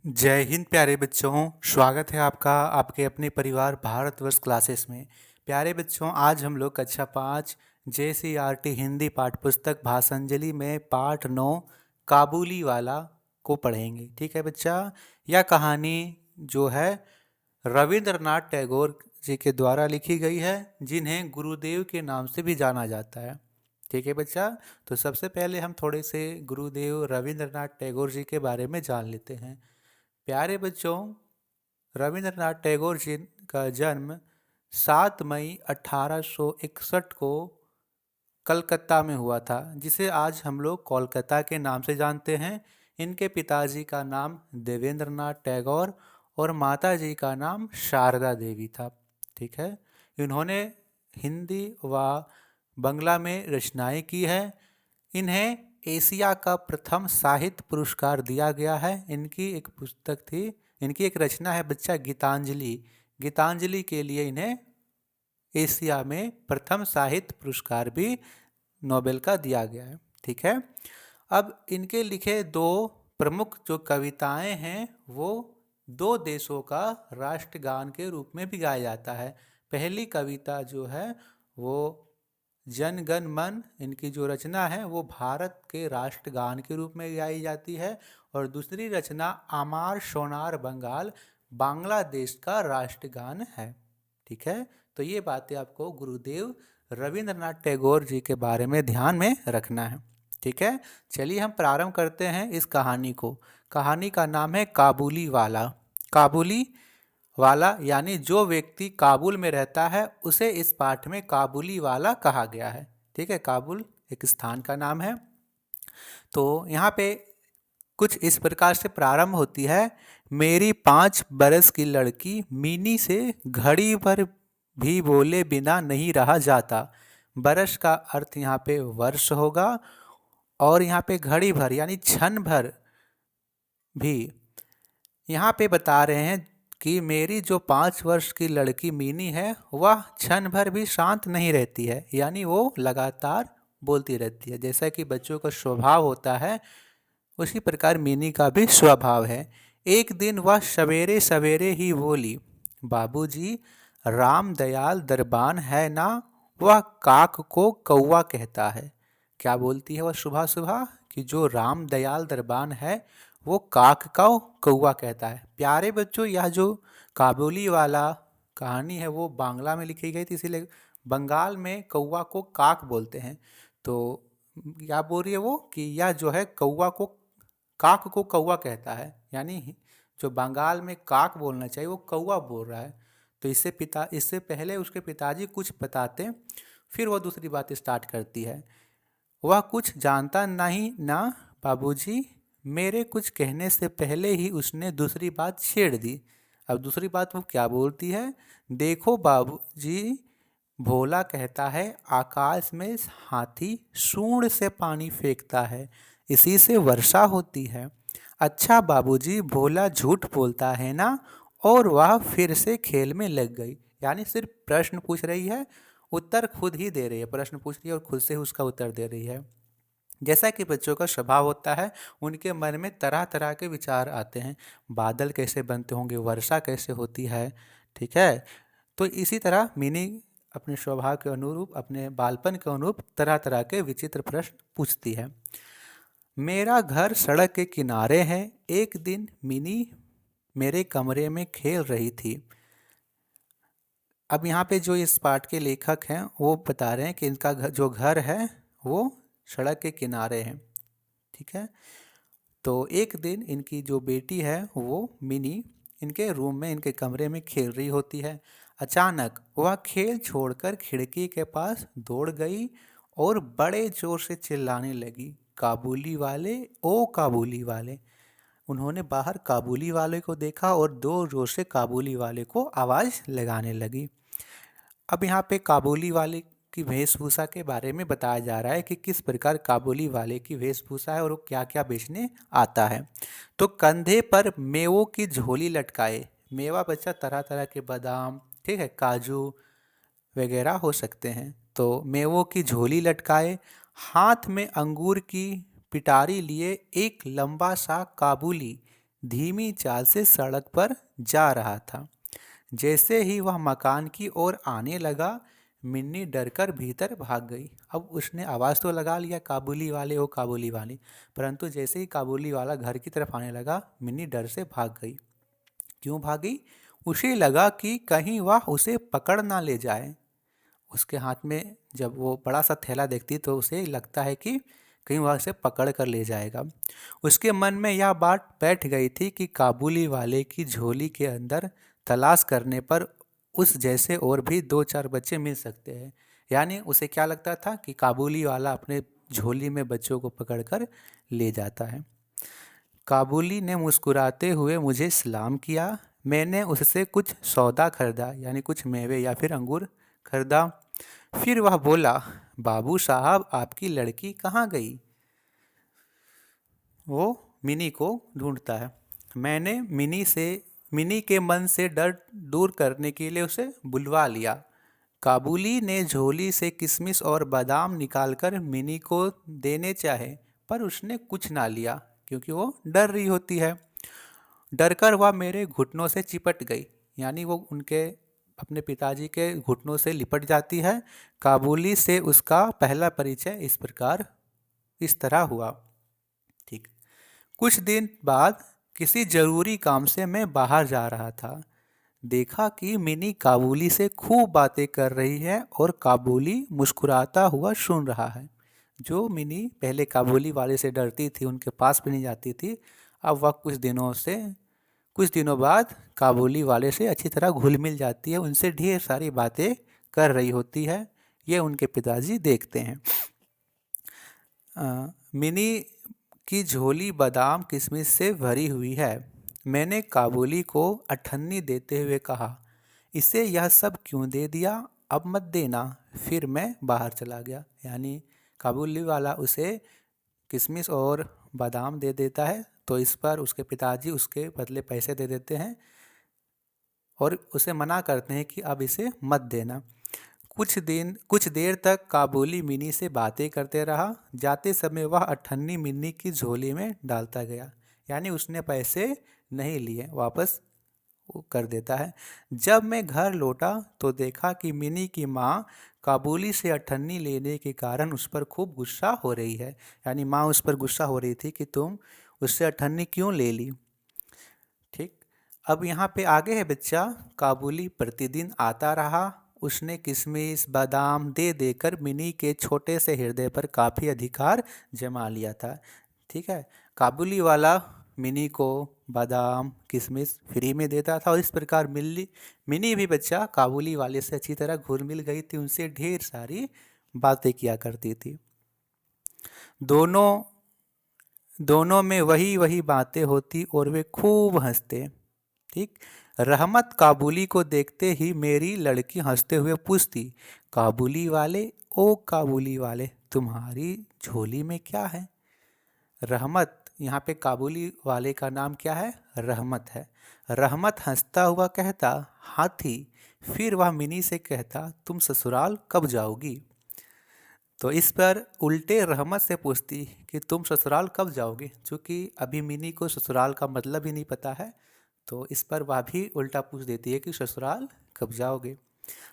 जय हिंद प्यारे बच्चों। स्वागत है आपका आपके अपने परिवार भारतवर्ष क्लासेस में। प्यारे बच्चों, आज हम लोग कक्षा 5 JCRT हिंदी पाठ्य पुस्तक भाषांजलि में पाठ 9 काबुली वाला को पढ़ेंगे। ठीक है बच्चा। यह कहानी जो है रविंद्रनाथ टैगोर जी के द्वारा लिखी गई है, जिन्हें गुरुदेव के नाम से भी जाना जाता है। ठीक है बच्चा। तो सबसे पहले हम थोड़े से गुरुदेव रविंद्रनाथ टैगोर जी के बारे में जान लेते हैं। प्यारे बच्चों, रविंद्रनाथ टैगोर जी का जन्म 7 मई 1861 को कलकत्ता में हुआ था, जिसे आज हम लोग कोलकाता के नाम से जानते हैं। इनके पिताजी का नाम देवेंद्रनाथ टैगोर और माताजी का नाम शारदा देवी था। ठीक है। इन्होंने हिंदी व बंगला में रचनाएं की है। इन्हें एशिया का प्रथम साहित्य पुरस्कार दिया गया है। इनकी एक पुस्तक थी, इनकी एक रचना है बच्चा गीतांजलि। गीतांजलि के लिए इन्हें एशिया में प्रथम साहित्य पुरस्कार भी नोबेल का दिया गया है। ठीक है। अब इनके लिखे दो प्रमुख जो कविताएं हैं वो दो देशों का राष्ट्रगान के रूप में भी गाया जाता है। पहली कविता जो है वो जन गण मन, इनकी जो रचना है वो भारत के राष्ट्रगान के रूप में गाई जाती है। और दूसरी रचना आमार सोनार बंगाल, बांग्लादेश का राष्ट्रगान है। ठीक है। तो ये बातें आपको गुरुदेव रविंद्रनाथ टैगोर जी के बारे में ध्यान में रखना है। ठीक है। चलिए हम प्रारंभ करते हैं इस कहानी को। कहानी का नाम है काबुली वाला। काबुली वाला यानी जो व्यक्ति काबुल में रहता है उसे इस पाठ में काबुली वाला कहा गया है। ठीक है। काबुल एक स्थान का नाम है। तो यहाँ पे कुछ इस प्रकार से प्रारंभ होती है। मेरी 5 बरस की लड़की मीनी से घड़ी भर भी बोले बिना नहीं रहा जाता। बरस का अर्थ यहाँ पे वर्ष होगा और यहाँ पे घड़ी भर यानी क्षण भर भी यहाँ पे बता रहे हैं कि मेरी जो 5 वर्ष की लड़की मीनी है वह क्षण भर भी शांत नहीं रहती है, यानी वो लगातार बोलती रहती है। जैसा कि बच्चों का स्वभाव होता है उसी प्रकार मीनी का भी स्वभाव है। एक दिन वह सवेरे सवेरे ही बोली, बाबूजी, राम दयाल दरबान है ना, वह काक को कौवा कहता है। क्या बोलती है वह सुबह सुबह कि जो राम दयाल दरबान है वो काक का कौवा कहता है। प्यारे बच्चों, यह जो काबुली वाला कहानी है वो बांग्ला में लिखी गई थी, इसीलिए बंगाल में कौवा को काक बोलते हैं। तो क्या बोल रही है वो कि यह जो है कौवा को काक को कौवा कहता है, यानी जो बंगाल में काक बोलना चाहिए वो कौवा बोल रहा है। तो इससे पहले उसके पिताजी कुछ बताते, फिर वो दूसरी बात स्टार्ट करती है। वह कुछ जानता नहीं ना बाबूजी, मेरे कुछ कहने से पहले ही उसने दूसरी बात छेड़ दी। अब दूसरी बात वो क्या बोलती है, देखो बाबूजी, भोला कहता है आकाश में हाथी सूंड से पानी फेंकता है, इसी से वर्षा होती है। अच्छा बाबूजी, भोला झूठ बोलता है ना। और वह फिर से खेल में लग गई, यानी सिर्फ प्रश्न पूछ रही है, उत्तर खुद ही दे रही है। प्रश्न पूछ रही है और खुद से उसका उत्तर दे रही है। जैसा कि बच्चों का स्वभाव होता है, उनके मन में तरह तरह के विचार आते हैं। बादल कैसे बनते होंगे, वर्षा कैसे होती है। ठीक है। तो इसी तरह मिनी अपने स्वभाव के अनुरूप, अपने बालपन के अनुरूप तरह तरह के विचित्र प्रश्न पूछती है। मेरा घर सड़क के किनारे है। एक दिन मिनी मेरे कमरे में खेल रही थी। अब यहाँ पे जो इस पाठ के लेखक हैं वो बता रहे हैं कि इनका जो घर है वो सड़क के किनारे है। ठीक है। तो एक दिन इनकी जो बेटी है वो मिनी इनके रूम में, इनके कमरे में खेल रही होती है। अचानक वह खेल छोड़कर खिड़की के पास दौड़ गई और बड़े जोर से चिल्लाने लगी, काबुली वाले, ओ काबुली वाले। उन्होंने बाहर काबुली वाले को देखा और दो जोर से काबुली वाले को आवाज़ लगाने लगी। अब यहाँ पे काबुली वाले की वेशभूषा के बारे में बताया जा रहा है कि किस प्रकार काबुली वाले की वेशभूषा है और वो क्या क्या बेचने आता है। तो कंधे पर मेवों की झोली लटकाए, मेवा बच्चा तरह तरह के बादाम, ठीक है, काजू वगैरह हो सकते हैं। तो मेवों की झोली लटकाए, हाथ में अंगूर की पिटारी लिए एक लंबा सा काबुली धीमी चाल से सड़क पर जा रहा था। जैसे ही वह मकान की ओर आने लगा, मिन्नी डरकर भीतर भाग गई। अब उसने आवाज़ तो लगा लिया, काबुली वाले हो काबुली वाले, परंतु जैसे ही काबुली वाला घर की तरफ आने लगा, मिन्नी डर से भाग गई। क्यों भागी? उसे लगा कि कहीं वह उसे पकड़ ना ले जाए। उसके हाथ में जब वो बड़ा सा थैला देखती तो उसे लगता है कि कहीं वह उसे पकड़ कर ले जाएगा। उसके मन में यह बात बैठ गई थी कि काबुली वाले की झोली के अंदर तलाश करने पर उस जैसे और भी 2-4 बच्चे मिल सकते हैं। यानी उसे क्या लगता था कि काबुली वाला अपने झोली में बच्चों को पकड़कर ले जाता है। काबुली ने मुस्कुराते हुए मुझे सलाम किया। मैंने उससे कुछ सौदा खरीदा, यानी कुछ मेवे या फिर अंगूर खरीदा। फिर वह बोला, बाबू साहब आपकी लड़की कहाँ गई? वो मिनी को ढूंढता है। मैंने मिनी के मन से डर दूर करने के लिए उसे बुलवा लिया। काबुली ने झोली से किशमिश और बादाम निकालकर मिनी को देने चाहे, पर उसने कुछ ना लिया क्योंकि वो डर रही होती है। डरकर वह मेरे घुटनों से चिपट गई, यानी वो उनके अपने पिताजी के घुटनों से लिपट जाती है। काबुली से उसका पहला परिचय इस तरह हुआ। ठीक। कुछ दिन बाद किसी जरूरी काम से मैं बाहर जा रहा था। देखा कि मिनी काबुली से खूब बातें कर रही है और काबुली मुस्कुराता हुआ सुन रहा है। जो मिनी पहले काबुली वाले से डरती थी, उनके पास भी नहीं जाती थी, अब वह कुछ दिनों बाद काबुली वाले से अच्छी तरह घुल मिल जाती है, उनसे ढेर सारी बातें कर रही होती है। ये उनके पिताजी देखते हैं। मिनी की झोली बादाम किशमिश से भरी हुई है। मैंने काबुली को अठन्नी देते हुए कहा, इसे यह सब क्यों दे दिया? अब मत देना। फिर मैं बाहर चला गया। यानी काबुली वाला उसे किशमिश और बादाम दे देता है, तो इस पर उसके पिताजी उसके बदले पैसे दे देते हैं और उसे मना करते हैं कि अब इसे मत देना। कुछ देर तक काबुली मिनी से बातें करते रहा। जाते समय वह अठन्नी मिनी की झोली में डालता गया, यानी उसने पैसे नहीं लिए, वापस वो कर देता है। जब मैं घर लौटा तो देखा कि मिनी की माँ काबुली से अठन्नी लेने के कारण उस पर खूब गुस्सा हो रही है। यानी माँ उस पर गुस्सा हो रही थी कि तुम उससे अठन्नी क्यों ले ली। ठीक। अब यहाँ पे आगे है बच्चा, काबुली प्रतिदिन आता रहा। उसने किशमिश बादाम दे देकर मिनी के छोटे से हृदय पर काफ़ी अधिकार जमा लिया था। ठीक है। काबुली वाला मिनी को बादाम किशमिश फ्री में देता था और इस प्रकार मिनी भी बच्चा काबुली वाले से अच्छी तरह घुल मिल गई थी, उनसे ढेर सारी बातें किया करती थी। दोनों में वही वही बातें होती और वे खूब हंसते। ठीक। रहमत काबुली को देखते ही मेरी लड़की हंसते हुए पूछती, काबुली वाले, ओ काबुली वाले, तुम्हारी झोली में क्या है? रहमत, यहाँ पे काबुली वाले का नाम क्या है? रहमत है। रहमत हंसता हुआ कहता, हाथी। फिर वह मिनी से कहता, तुम ससुराल कब जाओगी? तो इस पर उल्टे रहमत से पूछती कि तुम ससुराल कब जाओगे, क्योंकि अभी मिनी को ससुराल का मतलब ही नहीं पता है, तो इस पर वह भी उल्टा पूछ देती है कि ससुराल कब जाओगे।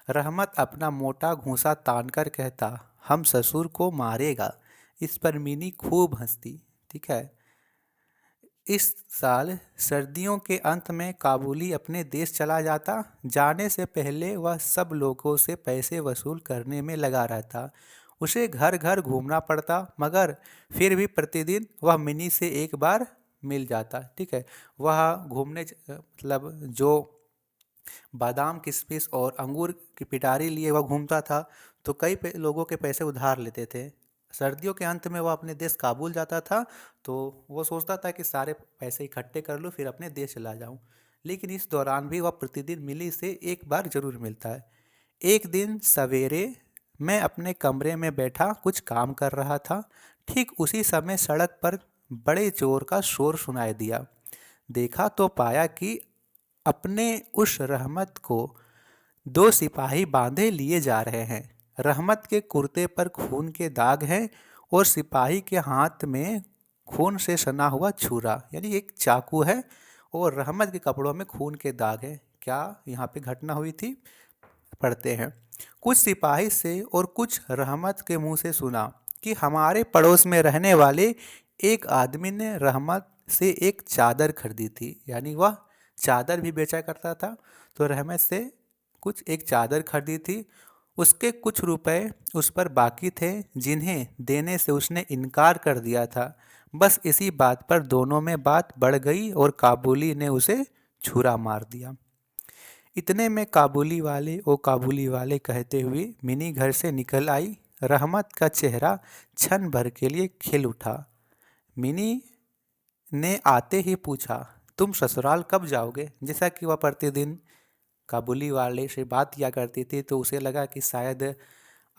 रहमत अपना मोटा घूंसा तान कर कहता, हम ससुर को मारेगा। इस पर मिनी खूब हंसती। ठीक है। इस साल सर्दियों के अंत में काबुली अपने देश चला जाता। जाने से पहले वह सब लोगों से पैसे वसूल करने में लगा रहता। उसे घर घर घूमना पड़ता, मगर फिर भी प्रतिदिन वह मिनी से एक बार मिल जाता। ठीक है। वह घूमने मतलब जो बादाम किशमिश और अंगूर की पिटारी लिए वह घूमता था, तो कई लोगों के पैसे उधार लेते थे। सर्दियों के अंत में वह अपने देश काबुल जाता था, तो वो सोचता था कि सारे पैसे इकट्ठे कर लूँ फिर अपने देश चला जाऊँ। लेकिन इस दौरान भी वह प्रतिदिन मिली से एक बार जरूर मिलता है। एक दिन सवेरे मैं अपने कमरे में बैठा कुछ काम कर रहा था। ठीक उसी समय सड़क पर बड़े जोर का शोर सुनाई दिया। देखा तो पाया कि अपने उस रहमत को 2 सिपाही बांधे लिए जा रहे हैं। रहमत के कुर्ते पर खून के दाग हैं और सिपाही के हाथ में खून से सना हुआ छुरा, यानी एक चाकू है, और रहमत के कपड़ों में खून के दाग हैं। क्या यहाँ पे घटना हुई थी, पढ़ते हैं। कुछ सिपाही से और कुछ रहमत के मुंह से सुना कि हमारे पड़ोस में रहने वाले एक आदमी ने रहमत से एक चादर खरीदी थी, यानी वह चादर भी बेचा करता था। तो रहमत से कुछ एक चादर खरीदी थी, उसके कुछ रुपए उस पर बाकी थे जिन्हें देने से उसने इनकार कर दिया था। बस इसी बात पर दोनों में बात बढ़ गई और काबुली ने उसे छुरा मार दिया। इतने में काबुली वाले कहते हुए मिनी घर से निकल आई। रहमत का चेहरा क्षण भर के लिए खिल उठा। मिनी ने आते ही पूछा, तुम ससुराल कब जाओगे? जैसा कि वह प्रतिदिन काबुली वाले से बात किया करती थी, तो उसे लगा कि शायद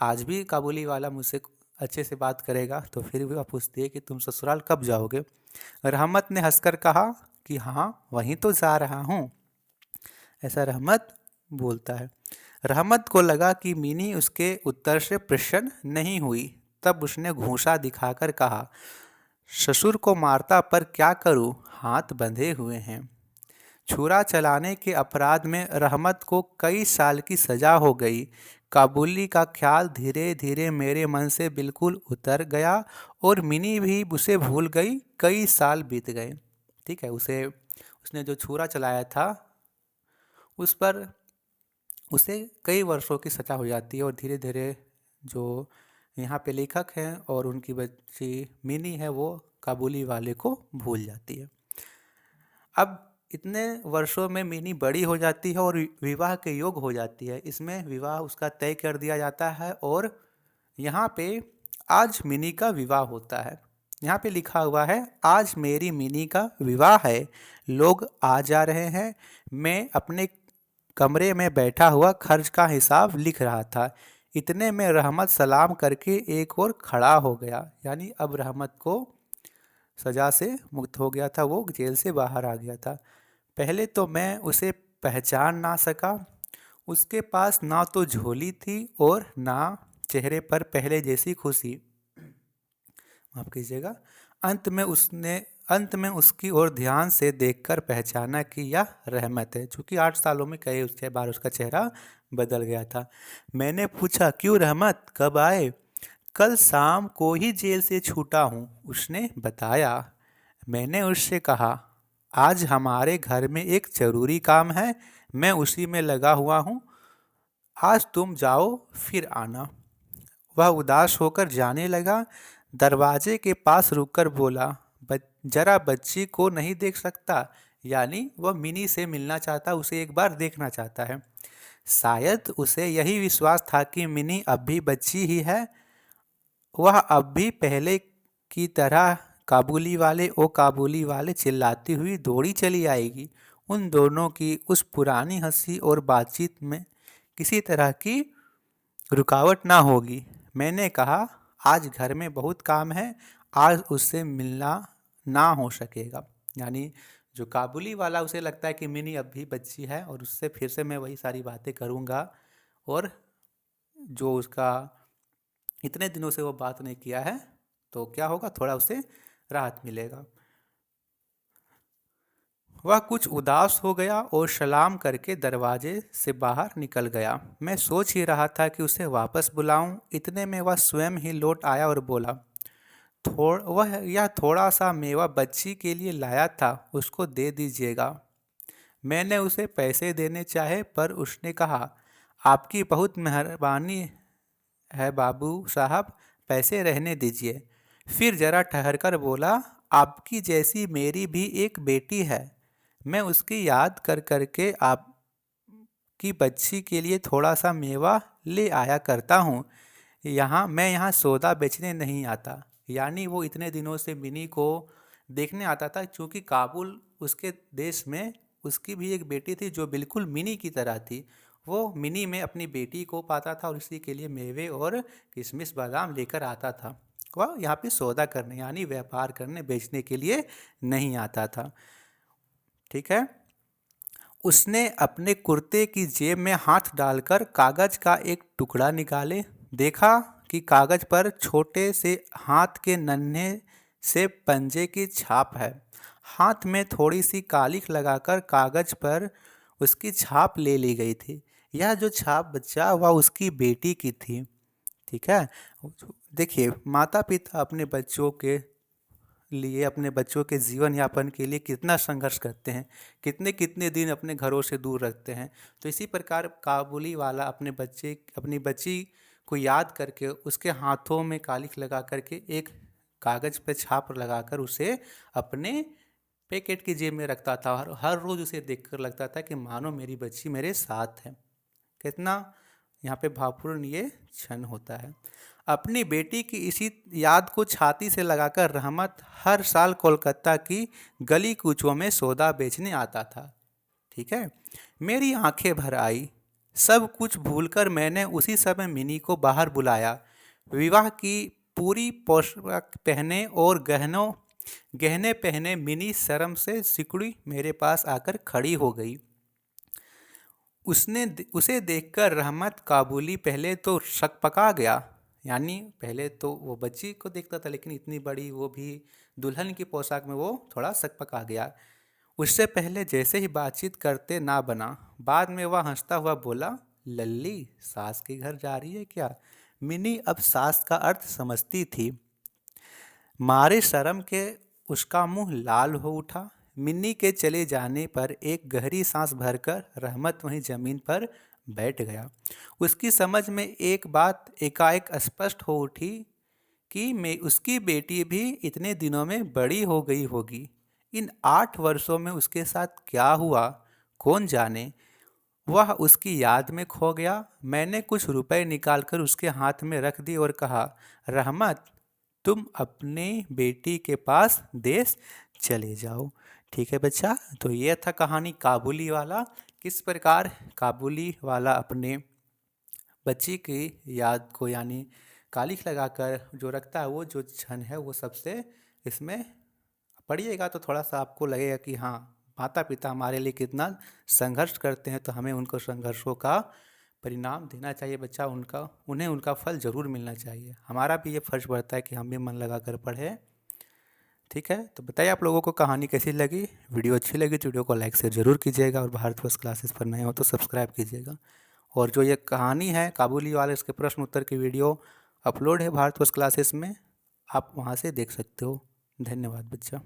आज भी काबुली वाला मुझसे अच्छे से बात करेगा, तो फिर भी वह पूछती है कि तुम ससुराल कब जाओगे? रहमत ने हंसकर कहा कि हाँ, वहीं तो जा रहा हूँ। ऐसा रहमत बोलता है। रहमत को लगा कि मिनी उसके उत्तर से प्रसन्न नहीं हुई। तब उसने घूंसा दिखाकर कहा, ससुर को मारता पर क्या करूं, हाथ बंधे हुए हैं। छुरा चलाने के अपराध में रहमत को कई साल की सजा हो गई। काबुली का ख्याल धीरे धीरे मेरे मन से बिल्कुल उतर गया और मिनी भी उसे भूल गई। कई साल बीत गए। ठीक है, उसने जो छुरा चलाया था उस पर उसे कई वर्षों की सजा हो जाती है और धीरे धीरे जो यहाँ पे लेखक हैं और उनकी बच्ची मिनी है वो काबुली वाले को भूल जाती है। अब इतने वर्षों में मिनी बड़ी हो जाती है और विवाह के योग हो जाती है। इसमें विवाह उसका तय कर दिया जाता है और यहाँ पे आज मिनी का विवाह होता है। यहाँ पे लिखा हुआ है, आज मेरी मिनी का विवाह है, लोग आ जा रहे हैं। मैं अपने कमरे में बैठा हुआ खर्च का हिसाब लिख रहा था। इतने में रहमत सलाम करके एक और खड़ा हो गया। यानी अब रहमत को सज़ा से मुक्त हो गया था, वो जेल से बाहर आ गया था। पहले तो मैं उसे पहचान ना सका। उसके पास ना तो झोली थी और ना चेहरे पर पहले जैसी खुशी। माफ कीजिएगा। अंत में उसकी ओर ध्यान से देखकर पहचाना कि यह रहमत है। चूँकि 8 सालों में कई उसके बाद उसका चेहरा बदल गया था। मैंने पूछा, क्यों रहमत, कब आए? कल शाम को ही जेल से छूटा हूँ, उसने बताया। मैंने उससे कहा, आज हमारे घर में एक ज़रूरी काम है, मैं उसी में लगा हुआ हूँ। आज तुम जाओ, फिर आना। वह उदास होकर जाने लगा। दरवाजे के पास रुककर बोला, जरा बच्ची को नहीं देख सकता? यानी वह मिनी से मिलना चाहता, उसे एक बार देखना चाहता है। शायद उसे यही विश्वास था कि मिनी अब भी बच्ची ही है। वह अब भी पहले की तरह काबुली वाले चिल्लाती हुई दौड़ी चली आएगी। उन दोनों की उस पुरानी हंसी और बातचीत में किसी तरह की रुकावट ना होगी। मैंने कहा, आज घर में बहुत काम है, आज उससे मिलना ना हो सकेगा। यानी जो काबुली वाला, उसे लगता है कि मिनी अब भी बच्ची है और उससे फिर से मैं वही सारी बातें करूँगा और जो उसका इतने दिनों से वो बात नहीं किया है तो क्या होगा, थोड़ा उसे राहत मिलेगा। वह कुछ उदास हो गया और सलाम करके दरवाजे से बाहर निकल गया। मैं सोच ही रहा था कि उसे वापस बुलाऊं। इतने में वह स्वयं ही लौट आया और बोला, यह थोड़ा सा मेवा बच्ची के लिए लाया था, उसको दे दीजिएगा। मैंने उसे पैसे देने चाहे पर उसने कहा, आपकी बहुत मेहरबानी है बाबू साहब, पैसे रहने दीजिए। फिर जरा ठहरकर बोला, आपकी जैसी मेरी भी एक बेटी है, मैं उसकी याद कर करके आपकी बच्ची के लिए थोड़ा सा मेवा ले आया करता हूँ। मैं यहाँ सौदा बेचने नहीं आता। यानी वो इतने दिनों से मिनी को देखने आता था, क्योंकि काबुल उसके देश में उसकी भी एक बेटी थी जो बिल्कुल मिनी की तरह थी। वो मिनी में अपनी बेटी को पाता था और इसी के लिए मेवे और किशमिश बादाम लेकर आता था। वह यहाँ पे सौदा करने यानी व्यापार करने बेचने के लिए नहीं आता था। ठीक है। उसने अपने कुर्ते की जेब में हाथ डालकर कागज का एक टुकड़ा निकाले। देखा कि कागज पर छोटे से हाथ के नन्हे से पंजे की छाप है। हाथ में थोड़ी सी कालिख लगाकर कागज पर उसकी छाप ले ली गई थी। यह जो छाप बच्चा वह उसकी बेटी की थी। ठीक है। देखिए, माता पिता अपने बच्चों के लिए, अपने बच्चों के जीवन यापन के लिए कितना संघर्ष करते हैं, कितने कितने दिन अपने घरों से दूर रखते हैं। तो इसी प्रकार काबुली वाला अपनी बच्ची को याद करके उसके हाथों में कालिख लगा करके एक कागज पे छाप लगाकर उसे अपने पैकेट की जेब में रखता था और हर रोज उसे देखकर लगता था कि मानो मेरी बच्ची मेरे साथ है। कितना यहाँ पे भावपूर्ण ये क्षण होता है। अपनी बेटी की इसी याद को छाती से लगाकर रहमत हर साल कोलकाता की गली कूचों में सौदा बेचने आता था। ठीक है। मेरी आंखें भर आई। सब कुछ भूलकर मैंने उसी समय मिनी को बाहर बुलाया। विवाह की पूरी पोशाक पहने और गहने पहने मिनी शर्म से सिकुड़ी मेरे पास आकर खड़ी हो गई। उसे देखकर रहमत काबुली पहले तो शकपका गया। यानी पहले तो वो बच्ची को देखता था, लेकिन इतनी बड़ी, वो भी दुल्हन की पोशाक में, वो थोड़ा सकपका गया। उससे पहले जैसे ही बातचीत करते ना बना। बाद में वह हंसता हुआ बोला, लल्ली सास के घर जा रही है क्या? मिनी अब सास का अर्थ समझती थी। मारे शर्म के उसका मुंह लाल हो उठा। मिन्नी के चले जाने पर एक गहरी सांस भरकर रहमत वहीं जमीन पर बैठ गया। उसकी समझ में एक बात एकाएक स्पष्ट हो उठी कि मैं उसकी बेटी भी इतने दिनों में बड़ी हो गई होगी। इन 8 वर्षों में उसके साथ क्या हुआ कौन जाने। वह उसकी याद में खो गया। मैंने कुछ रुपए निकालकर उसके हाथ में रख दी और कहा, रहमत तुम अपने बेटी के पास देश चले जाओ। ठीक है बच्चा, तो ये था कहानी काबुली वाला। किस प्रकार काबुली वाला अपने बच्ची की याद को, यानी कालिख लगाकर जो रखता है, वो जो क्षण है वो सबसे इसमें पढ़िएगा तो थोड़ा सा आपको लगेगा कि हाँ, माता पिता हमारे लिए कितना संघर्ष करते हैं, तो हमें उनको संघर्षों का परिणाम देना चाहिए बच्चा। उन्हें उनका फल ज़रूर मिलना चाहिए। हमारा भी ये फर्ज बनता है कि हम भी मन लगा कर पढ़ें। ठीक है, तो बताइए आप लोगों को कहानी कैसी लगी। वीडियो अच्छी लगी तो वीडियो को लाइक शेयर जरूर कीजिएगा, और भारत फर्स्ट क्लासेस पर नए हो तो सब्सक्राइब कीजिएगा। और जो ये कहानी है काबुली वाले, इसके प्रश्न उत्तर की वीडियो अपलोड है भारत फर्स्ट क्लासेस में, आप वहाँ से देख सकते हो। धन्यवाद बच्चा।